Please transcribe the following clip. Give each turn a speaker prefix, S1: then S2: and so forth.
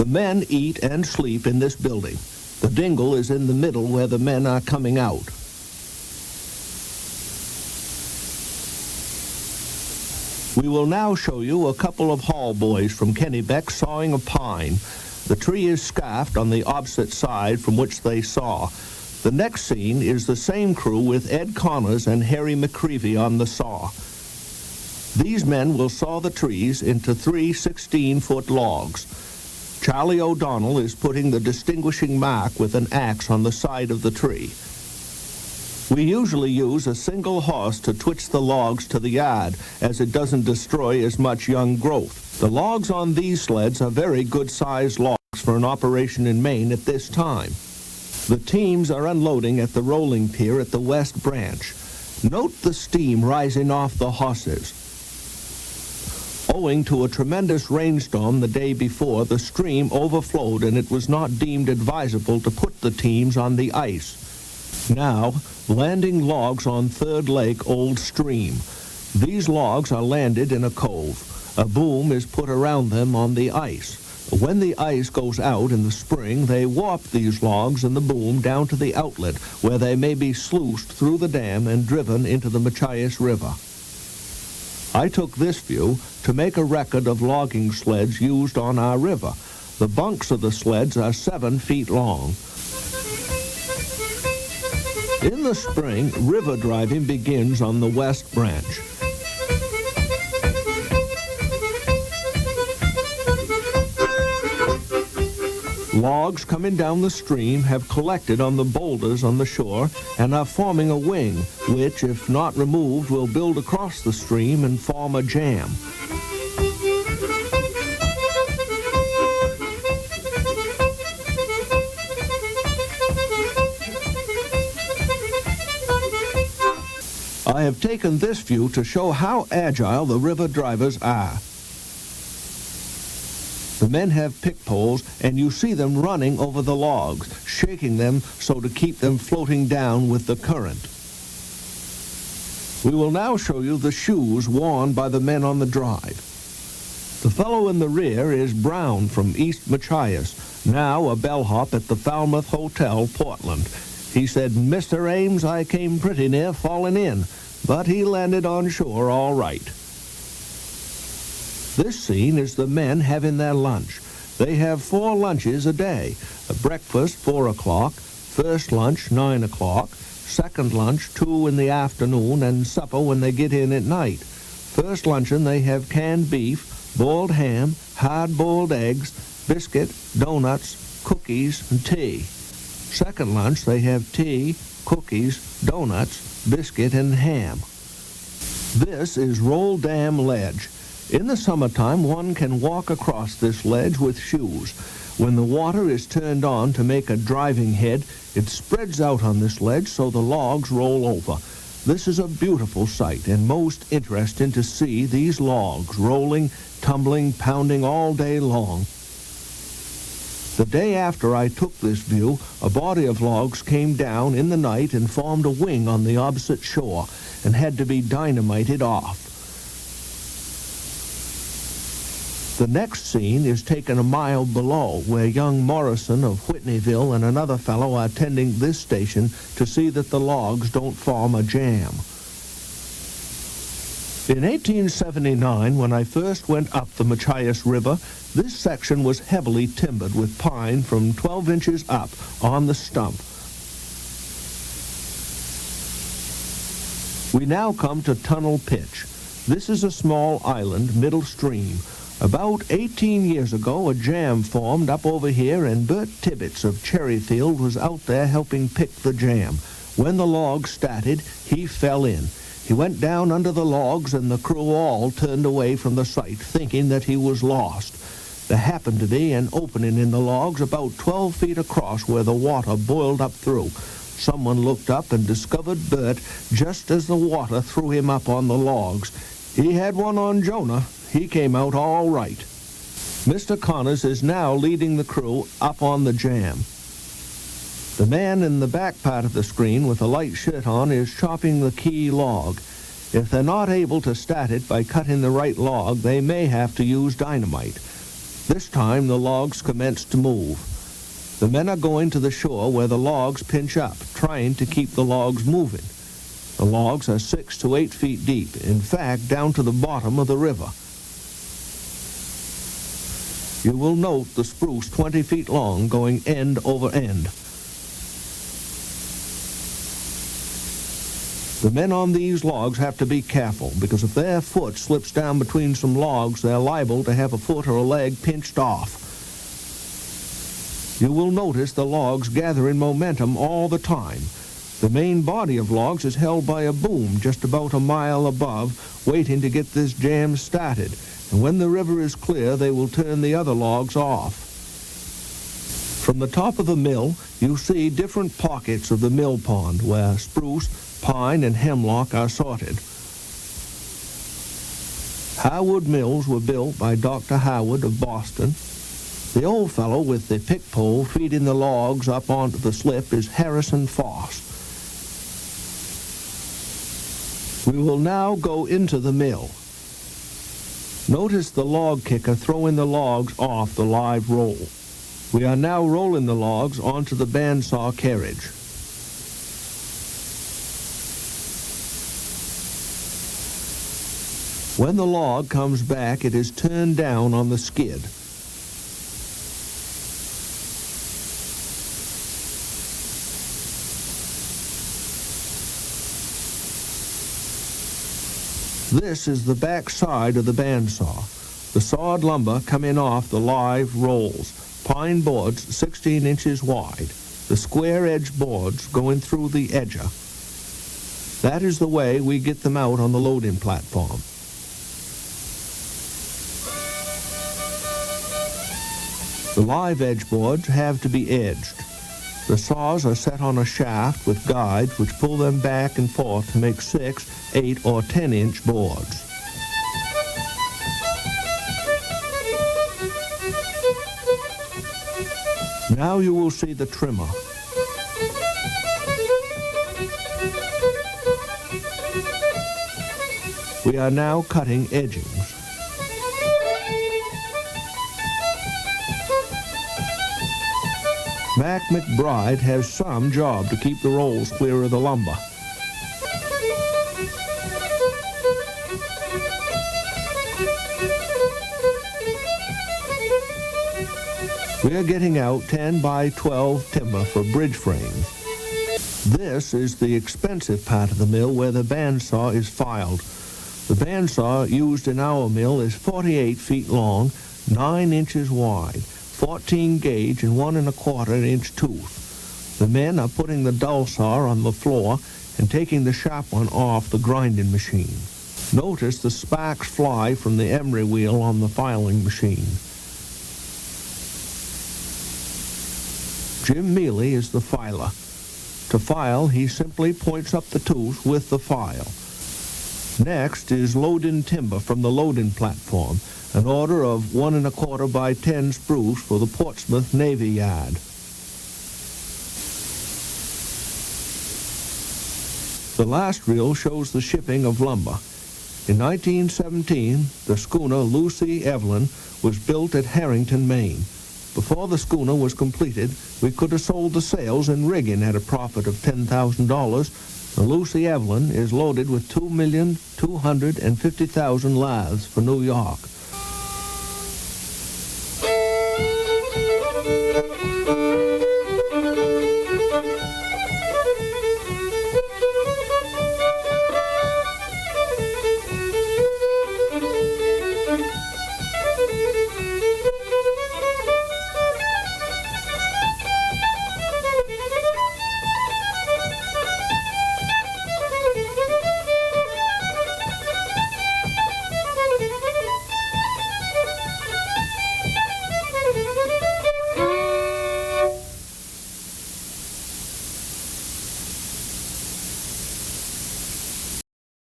S1: The men eat and sleep in this building. The dingle is in the middle where the men are coming out. We will now show you a couple of hall boys from Kennebec sawing a pine. The tree is scarfed on the opposite side from which they saw. The next scene is the same crew with Ed Connors and Harry McCreevy on the saw. These men will saw the trees into 3 16-foot logs. Charlie O'Donnell is putting the distinguishing mark with an axe on the side of the tree. We usually use a single horse to twitch the logs to the yard, as it doesn't destroy as much young growth. The logs on these sleds are very good-sized logs for an operation in Maine at this time. The teams are unloading at the rolling pier at the West Branch. Note the steam rising off the horses. Owing to a tremendous rainstorm the day before, the stream overflowed and it was not deemed advisable to put the teams on the ice. Now, landing logs on Third Lake Old Stream. These logs are landed in a cove. A boom is put around them on the ice. When the ice goes out in the spring, they warp these logs in the boom down to the outlet, where they may be sluiced through the dam and driven into the Machias River. I took this view to make a record of logging sleds used on our river. The bunks of the sleds are 7 feet long. In the spring, river driving begins on the West Branch. Logs coming down the stream have collected on the boulders on the shore and are forming a wing, which, if not removed, will build across the stream and form a jam. I have taken this view to show how agile the river drivers are. The men have pick poles, and you see them running over the logs, shaking them so to keep them floating down with the current. We will now show you the shoes worn by the men on the drive. The fellow in the rear is Brown from East Machias, now a bellhop at the Falmouth Hotel, Portland. He said, "Mr. Ames, I came pretty near falling in, but he landed on shore all right." This scene is the men having their lunch. They have 4 lunches a day. A breakfast, 4 o'clock, first lunch, 9 o'clock, second lunch, 2 in the afternoon, and supper when they get in at night. First luncheon, they have canned beef, boiled ham, hard-boiled eggs, biscuit, donuts, cookies, and tea. Second lunch, they have tea, cookies, donuts, biscuit, and ham. This is Roll Dam Ledge. In the summertime, one can walk across this ledge with shoes. When the water is turned on to make a driving head, it spreads out on this ledge so the logs roll over. This is a beautiful sight and most interesting to see these logs rolling, tumbling, pounding all day long. The day after I took this view, a body of logs came down in the night and formed a wing on the opposite shore and had to be dynamited off. The next scene is taken a mile below, where young Morrison of Whitneyville and another fellow are tending this station to see that the logs don't form a jam. In 1879, when I first went up the Machias River, this section was heavily timbered with pine from 12 inches up on the Stump. We now come to Tunnel Pitch. This is a small island, middle stream. About 18 years ago, a jam formed up over here, and Bert Tibbetts of Cherryfield was out there helping pick the jam. When the logs started, he fell in. He went down under the logs, and the crew all turned away from the sight, thinking that he was lost. There happened to be an opening in the logs about 12 feet across where the water boiled up through. Someone looked up and discovered Bert just as the water threw him up on the logs. He had one on Jonah. He came out all right. Mr. Connors is now leading the crew up on the jam. The man in the back part of the screen with a light shirt on is chopping the key log. If they're not able to start it by cutting the right log, they may have to use dynamite. This time the logs commence to move. The men are going to the shore where the logs pinch up, trying to keep the logs moving. The logs are 6 to 8 feet deep, in fact, down to the bottom of the river. You will note the spruce 20 feet long going end over end. The men on these logs have to be careful, because if their foot slips down between some logs, they're liable to have a foot or a leg pinched off. You will notice the logs gathering momentum all the time. The main body of logs is held by a boom just about a mile above, waiting to get this jam started. And when the river is clear, they will turn the other logs off. From the top of the mill, you see different pockets of the mill pond where spruce, pine, and hemlock are sorted. Harwood mills were built by Dr. Harwood of Boston. The old fellow with the pick pole feeding the logs up onto the slip is Harrison Foss. We will now go into the mill. Notice the log kicker throwing the logs off the live roll. We are now rolling the logs onto the bandsaw carriage. When the log comes back, it is turned down on the skid. This is the back side of the bandsaw. The sawed lumber coming off the live rolls. Pine boards 16 inches wide. The square edge boards going through the edger. That is the way we get them out on the loading platform. The live edge boards have to be edged. The saws are set on a shaft with guides which pull them back and forth to make 6, 8, or 10-inch boards. Now you will see the trimmer. We are now cutting edgings. Mac McBride has some job to keep the rolls clear of the lumber. We are getting out 10 by 12 timber for bridge frames. This is the expensive part of the mill where the bandsaw is filed. The bandsaw used in our mill is 48 feet long, 9 inches wide, 14 gauge and 1 1/4 inch tooth. The men are putting the dull saw on the floor and taking the sharp one off the grinding machine. Notice the sparks fly from the emery wheel on the filing machine. Jim Mealy is the filer. To file, he simply points up the tooth with the file. Next is loading timber from the loading platform, an order of 1 1/4 by 10 spruce for the Portsmouth Navy Yard. The last reel shows the shipping of lumber. In 1917, the schooner Lucy Evelyn was built at Harrington, Maine. Before the schooner was completed, we could have sold the sails and rigging at a profit of $10,000. The Lucy Evelyn is loaded with 2,250,000 laths for New York.